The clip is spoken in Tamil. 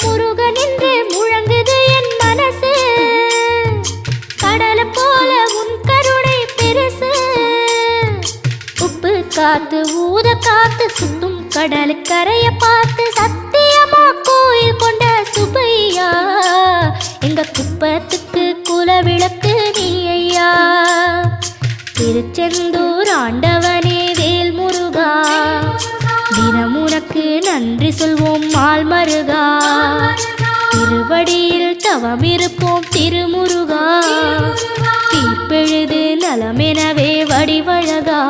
முருகன் என்று முழங்குது என் மனசு கடலை போல உன் கருணை பெருசு உப்பு காத்து ஊத காத்து சுத்தும் கடலுக்கரைய பார்த்து சத்தியமா கோயில் கொண்ட சுபையா எங்க குப்பத்துக்கு குலவிளக்கு நீ ஐயா திருச்செந்தூர் ஆண்டவனே வேல் முருகா தினம் உனக்கு நன்றி சொல்வோம் மால் மருகா திருவடியில் தவம் இருப்போம் திருமுருகா தீர்ப்பெழுது நலமெனவே வடிவழகா